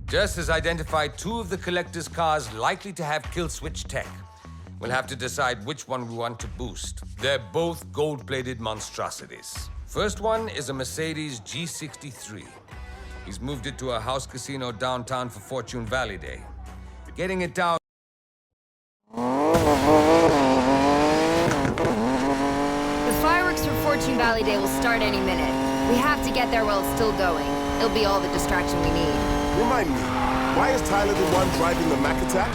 Jess has identified two of the Collector's cars likely to have kill switch tech. We'll have to decide which one we want to boost. They're both gold-plated monstrosities. First one is a Mercedes G63. He's moved it to a house casino downtown for Fortune Valley Day. Getting it down... The fireworks for Fortune Valley Day will start any minute. We have to get there while it's still going. It'll be all the distraction we need. Remind me, why is Tyler the one driving the Mac attack?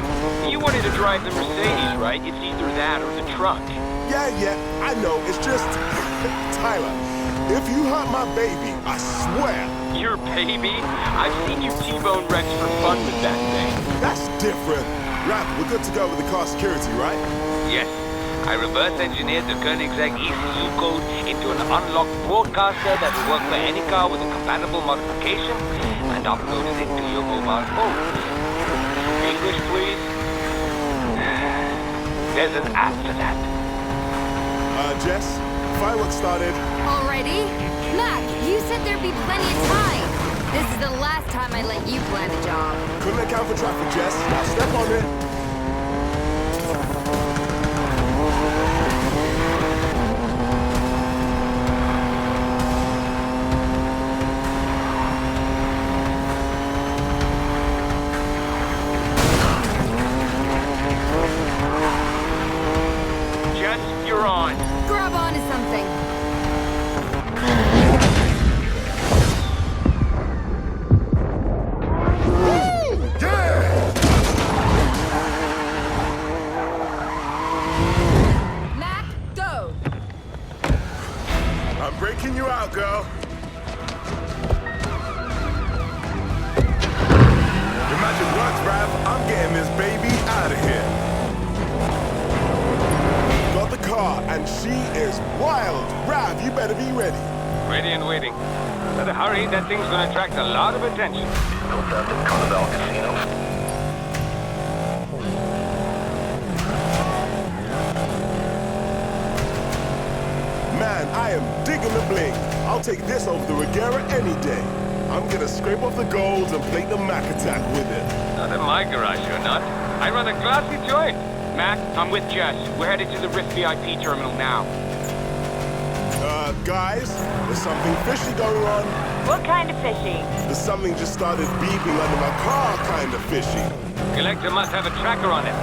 You wanted to drive the Mercedes, right? It's either that or the truck. Yeah, I know. It's just... Tyler, if you hurt my baby, I swear. Your baby? I've seen you T-bone Rex for fun with that thing. That's different. Raph, we're good to go with the car security, right? Yes. I reverse-engineered the Koenigsegg ECU code into an unlocked broadcaster that will work for any car with a compatible modification and uploaded it to your mobile phone. English, please? There's an app for that. Jess, fireworks started. Already? Mac, you said there'd be plenty of time. This is the last time I let you plan a job. Couldn't account for traffic, Jess. Now step on it. You're on. Grab onto something. Mac, go. I'm breaking you out, girl. Your magic works, Rav. I'm getting this baby out of here. Got the car, and she is wild. Rav, you better be ready. Ready and waiting. Better hurry, that thing's gonna attract a lot of attention. Man, I am digging the bling. I'll take this over the Regera any day. I'm gonna scrape off the golds and plate the Mac attack with it. Not in my garage, you're not. I run a classy joint. Mac, I'm with Jess. We're headed to the Rift VIP terminal now. Guys, there's something fishy going on. What kind of fishy? There's something just started beeping under my car, kind of fishy. Collector must have a tracker on it.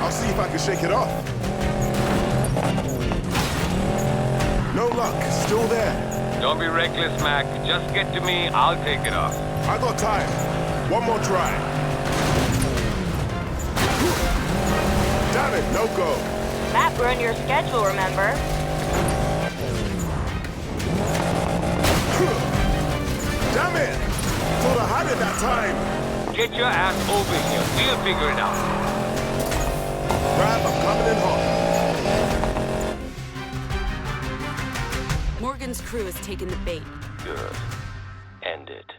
I'll see if I can shake it off. No luck, still there. Don't be reckless, Mac. Just get to me, I'll take it off. I got time. One more try. Damn it, no go. That ruined your schedule, remember? Damn it! Thought I had it that time. Get your ass over here. We'll figure it out. Rav, I'm coming in hot. Morgan's crew has taken the bait. Good. End it.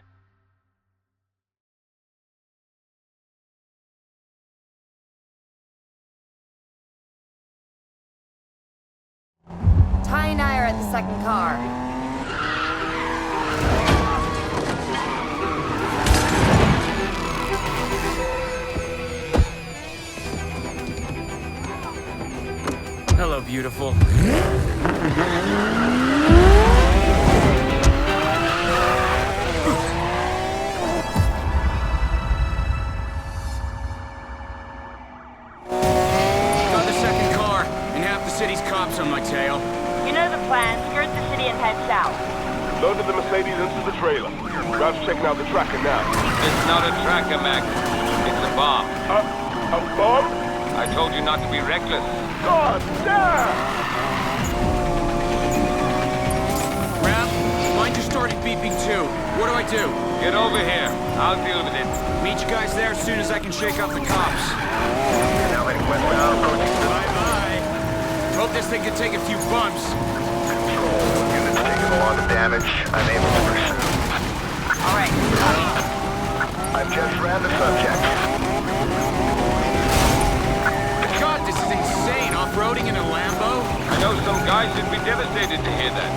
Ty and I are at the second car. Hello, beautiful. Got the second car, and half the city's cops on my tail. You know the plan. Skirt the city and head south. Loaded the Mercedes into the trailer. Rav's checking out the tracker now. It's not a tracker, Mac. It's a bomb. A bomb? I told you not to be reckless. God damn! Rav, mine just started beeping too. What do I do? Get over here. I'll deal with it. Meet you guys there as soon as I can shake off the cops. Bye-bye. Hope this This thing could take a few bumps. Control. Units taking a lot of damage. Unable to pursue. All right, copy. I've just ran the subject. God, this is insane. Off-roading in a Lambo? I know some guys would be devastated to hear that.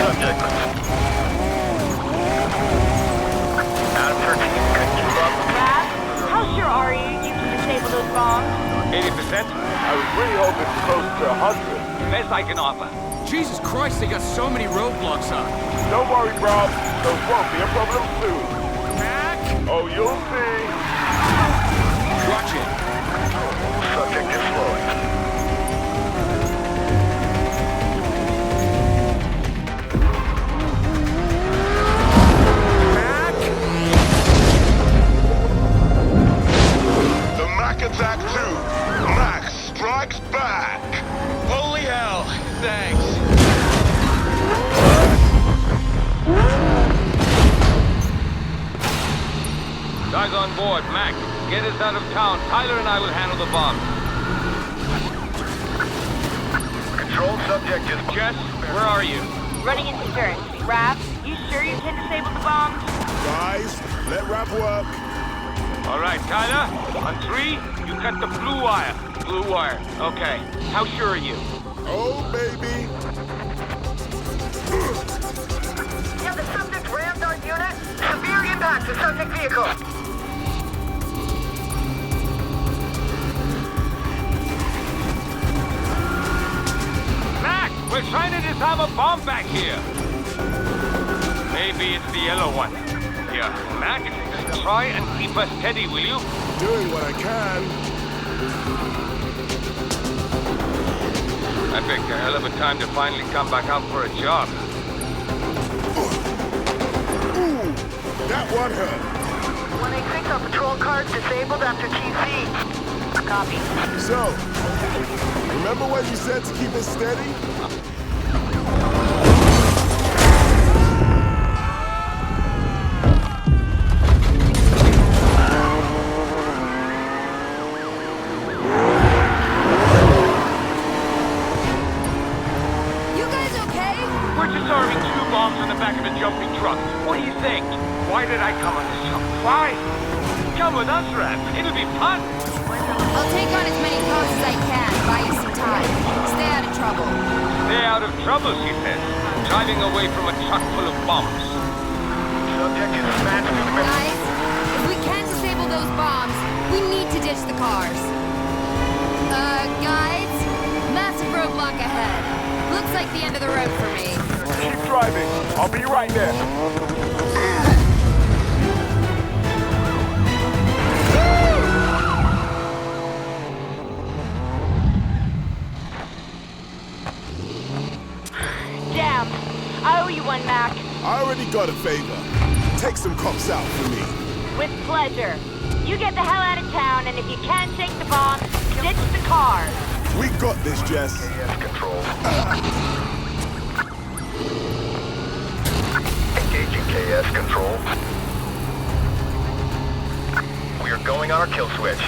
Subject. Adam 13, can you keep up? Rab, how sure are you can disable those bombs? 80%? I was really hoping close to 100. Best I can offer. Jesus Christ, they got so many roadblocks up. Don't worry, bro. Those won't be a problem soon. Mac! Oh, you'll see. Watch it. Subject is slowing. The Mac Attack 2. Mac strikes back. Holy hell! Thanks. Guys on board. Mac, get us out of town. Tyler and I will handle the bomb. Control subject is... Jess, where are you? Running interference. Rab, you sure you can disable the bombs? Guys, let Rap work. All right, Tyler. On 3, you cut the blue wire. Blue wire. Okay. How sure are you? Oh, baby. Yeah, the subject rammed our unit. Severe impact to subject vehicle. Mac, we're trying to disarm a bomb back here. Maybe it's the yellow one. Yeah, Mac, try and keep us steady, will you? Doing what I can. I picked a hell of a time to finally come back out for a job. Ooh, that one hurt. 186 on patrol cars disabled after TC. Copy. So, remember what you said to keep it steady? You guys okay? We're disarming 2 bombs on the back of a jumping truck. What do you think? Why did I come on this truck? Why? Come with us, Rap. It'll be fun. I'll take on as many costs as I can, buy you some time. Stay out of trouble. Stay out of trouble, she says. Driving away from a truck full of bombs. Subject is smashed through the middle. Guys, if we can't disable those bombs, we need to ditch the cars. Guys? Massive roadblock ahead. Looks like the end of the road for me. Keep driving. I'll be right there. Damn. I owe you one, Mac. I already got a favor. Take some cops out for me. With pleasure. You get the hell out of town, and if you can't take the bombs, ditch the cars. We got this, Jess. KS control. Engaging KS control. We are going on our kill switch.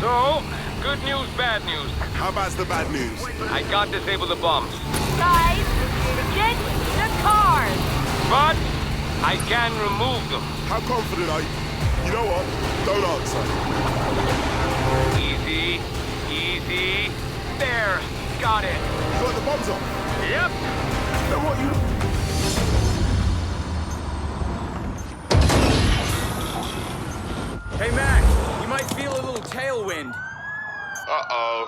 So, good news, bad news. How bad's the bad news? I can't disable the bombs. Guys, ditch the cars. But I can remove them. How confident are you? You know what? Don't answer. Easy, easy. There, got it. You got the bombs on? Yep. Then what you... Hey, Mac, you might feel a little tailwind. Uh-oh.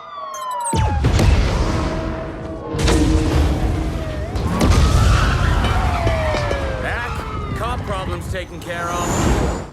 Mac, cop problem's taken care of.